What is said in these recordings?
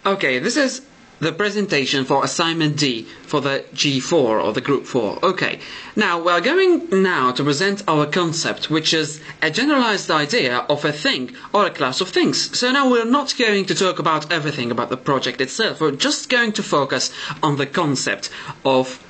Okay, this is the presentation for assignment D for the G4 or the group 4. Okay, now we're going now to present our concept, which is a generalized idea of a thing or a class of things. So now we're not going to talk about everything about the project itself. We're just going to focus on the concept of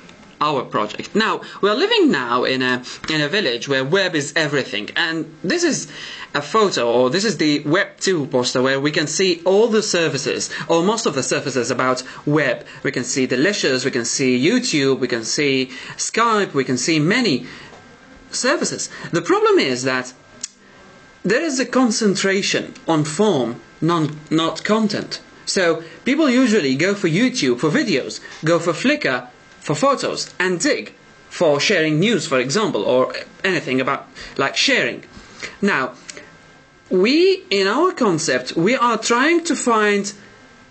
our project. Now, we're living now in a village where web is everything, and this is a photo, or this is the Web 2 poster where we can see all the services, or most of the services about web. We can see Delicious, we can see YouTube, we can see Skype, we can see many services. The problem is that there is a concentration on form, not content. So people usually go for YouTube for videos, go for Flickr for photos, and Dig for sharing news, for example, or anything about like sharing. Now, in our concept, we are trying to find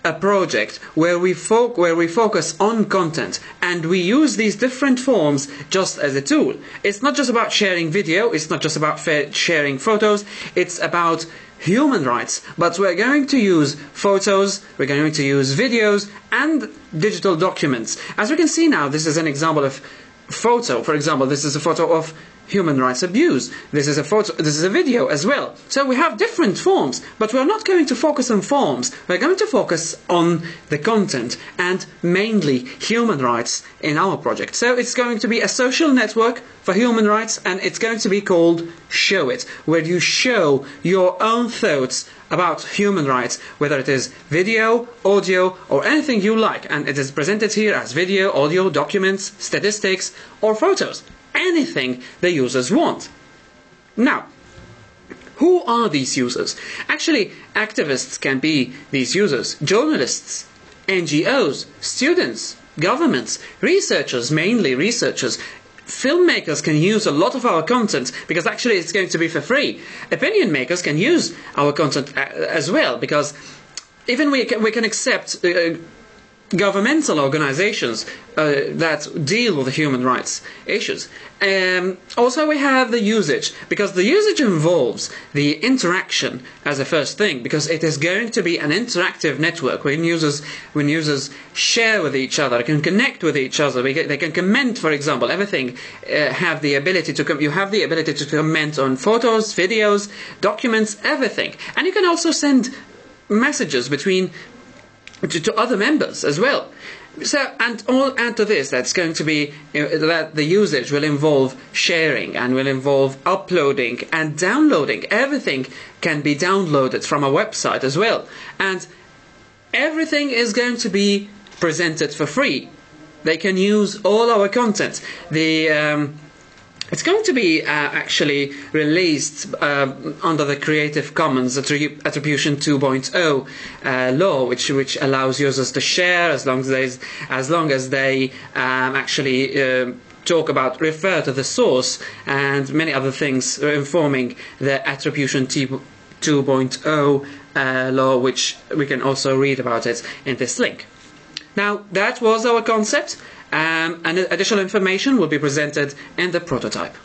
a project where we focus on content, and we use these different forms just as a tool. It's not just about sharing video, it's not just about sharing photos, it's about human rights, but we're going to use photos, we're going to use videos and digital documents. As we can see now, this is an example of photo. For example, this is a photo of human rights abuse. This is a video as well. So we have different forms, but we're not going to focus on forms. We're going to focus on the content and mainly human rights in our project. So it's going to be a social network for human rights, and it's going to be called Show It, where you show your own thoughts about human rights, whether it is video, audio, or anything you like, and it is presented here as video, audio, documents, statistics, or photos. Anything the users want. Now, who are these users? Actually, activists can be these users, journalists, NGOs, students, governments, researchers, mainly researchers. Filmmakers can use a lot of our content because actually it's going to be for free. Opinion makers can use our content as well, because even we can accept governmental organizations that deal with the human rights issues. Also we have the usage, because the usage involves the interaction as a first thing, because it is going to be an interactive network when users share with each other, can connect with each other, they can comment, for example. Everything have the ability to you have the ability to comment on photos, videos, documents, everything. And you can also send messages between to other members as well. So, and add to this, that's going to be that the usage will involve sharing and will involve uploading and downloading. Everything can be downloaded from a website as well, and everything is going to be presented for free. They can use all our content. It's going to be actually released under the Creative Commons Attribution 2.0 law, which allows users to share as long as they actually refer to the source and many other things, informing the Attribution 2.0 law, which we can also read about it in this link. Now, that was our concept. And additional information will be presented in the prototype.